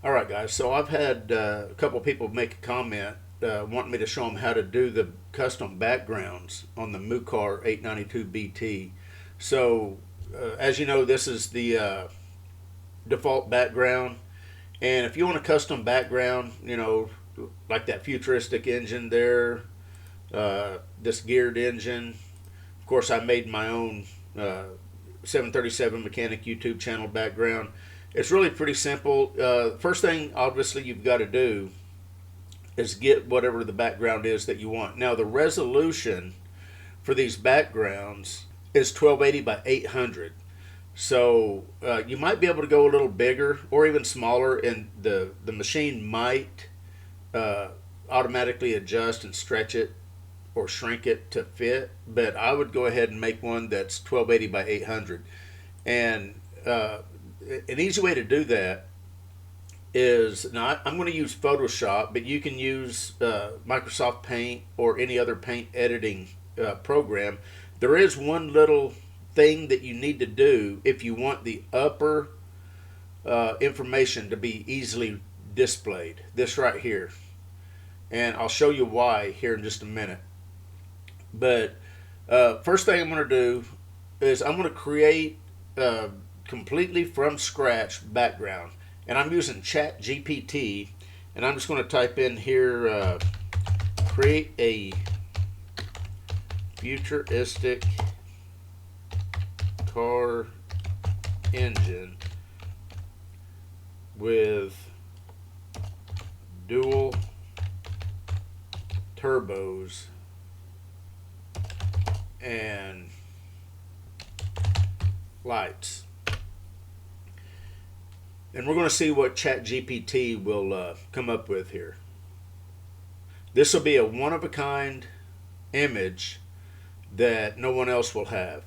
Alright guys, so I've had a couple people make a comment wanting me to show them how to do the custom backgrounds on the Mucar 892BT. So as you know, this is the default background, and if you want a custom background, like that futuristic engine there, this geared engine. Of course, I made my own 737 mechanic YouTube channel background. It's really pretty simple. First thing, obviously, you've got to do is get whatever the background is that you want. Now, the resolution for these backgrounds is 1280 by 800. So you might be able to go a little bigger or even smaller, and the machine might automatically adjust and stretch it or shrink it to fit. But I would go ahead and make one that's 1280 by 800. And an easy way to do that is not, I'm going to use Photoshop, but you can use Microsoft Paint or any other paint editing program. There is one little thing that you need to do if you want the upper information to be easily displayed. This right here, and I'll show you why here in just a minute. But first thing I'm going to do is I'm going to create completely from scratch background, and I'm using Chat GPT, and I'm just going to type in here create a futuristic car engine with dual turbos and lights. And we're going to see what ChatGPT will come up with here. This will be a one-of-a-kind image that no one else will have.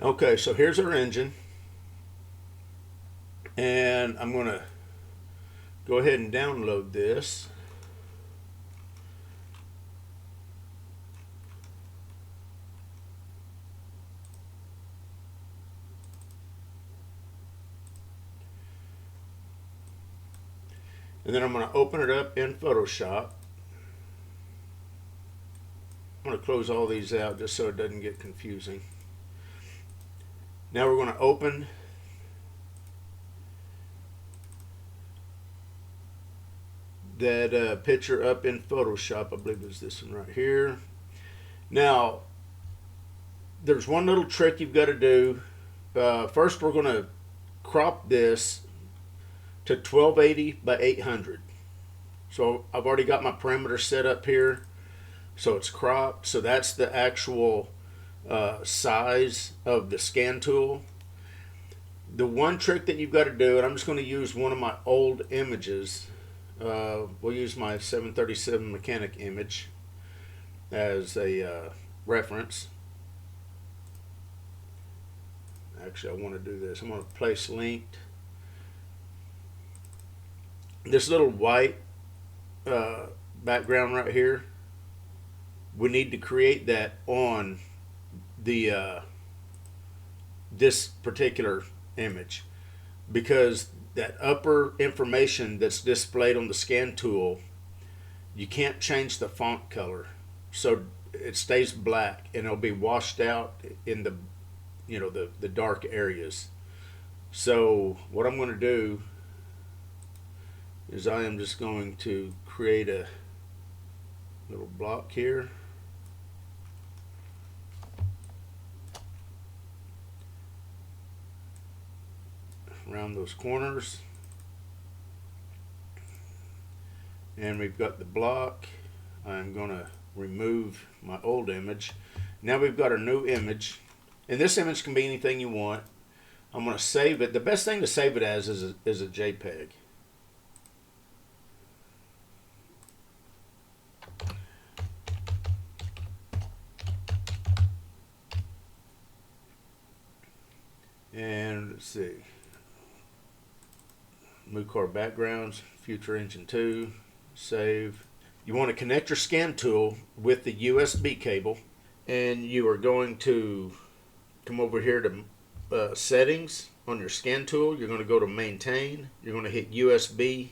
Okay, so here's our engine, and I'm going to go ahead and download this. And then I'm going to open it up in Photoshop. I'm going to close all these out just so it doesn't get confusing. Now we're going to open that picture up in Photoshop. I believe it's this one right here. Now, there's one little trick you've got to do. First, we're going to crop this to 1280 by 800. So I've already got my parameter set up here. So it's cropped. So that's the actual size of the scan tool. The one trick that you've got to do, and I'm just going to use one of my old images. We'll use my 737 mechanic image as a reference. Actually, I want to do this. I'm going to place linked. This little white background right here, we need to create that on the this particular image, because that upper information that's displayed on the scan tool, you can't change the font color, so it stays black and it'll be washed out in the the dark areas. So what I'm going to do is I am just going to create a little block here. Around those corners, and we've got the block. I'm going to remove my old image. Now we've got our new image, and this image can be anything you want. I'm going to save it. The best thing to save it as is a JPEG. And let's see. Mucar backgrounds, future engine 2, save. You want to connect your scan tool with the USB cable, and you are going to come over here to settings on your scan tool. You're going to go to maintain. You're going to hit USB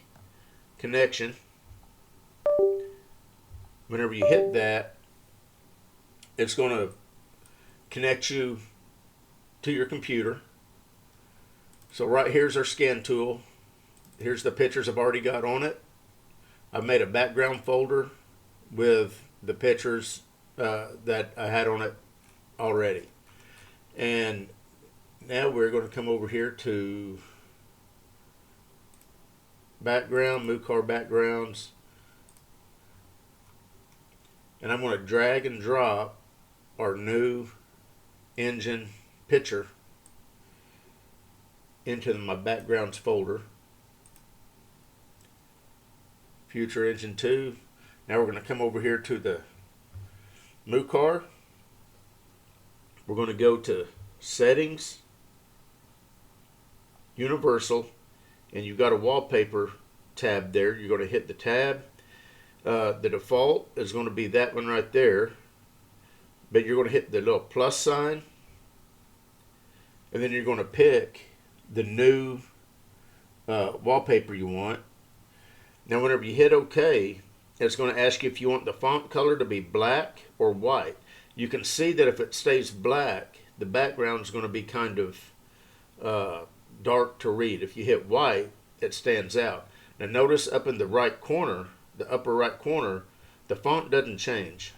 connection. Whenever you hit that, it's going to connect you to your computer. So right here's our scan tool. Here's the pictures I've already got on it. I've made a background folder with the pictures that I had on it already. And now we're going to come over here to background, Mucar backgrounds. And I'm going to drag and drop our new engine picture into my backgrounds folder. Future engine 2. Now we're going to come over here to the Mucar. We're going to go to settings, universal, and you've got a wallpaper tab there. You're going to hit the tab. The default is going to be that one right there, but you're going to hit the little plus sign, and then you're going to pick the new wallpaper you want. Now whenever you hit OK, it's going to ask you if you want the font color to be black or white. You can see that if it stays black, the background is going to be kind of dark to read. If you hit white, it stands out. Now notice up in the right corner, the upper right corner, the font doesn't change.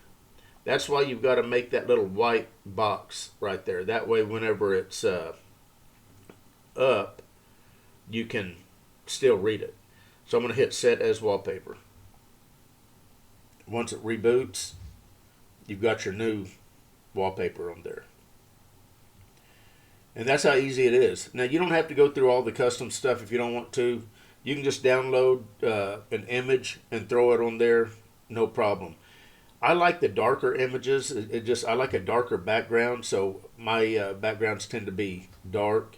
That's why you've got to make that little white box right there. That way whenever it's up, you can still read it. So I'm going to hit set as wallpaper. Once it reboots, you've got your new wallpaper on there. And that's how easy it is. Now you don't have to go through all the custom stuff if you don't want to. You can just download an image and throw it on there, no problem. I like the darker images. I like a darker background, so my backgrounds tend to be dark.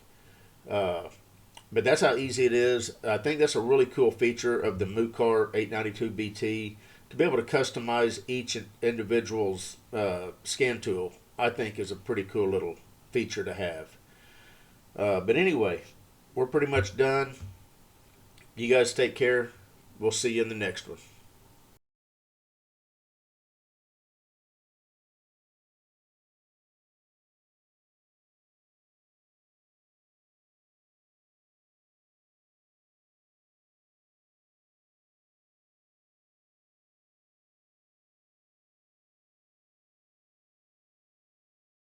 But that's how easy it is. I think that's a really cool feature of the Mucar 892BT, to be able to customize each individual's scan tool. I think is a pretty cool little feature to have. But anyway, we're pretty much done. You guys take care. We'll see you in the next one.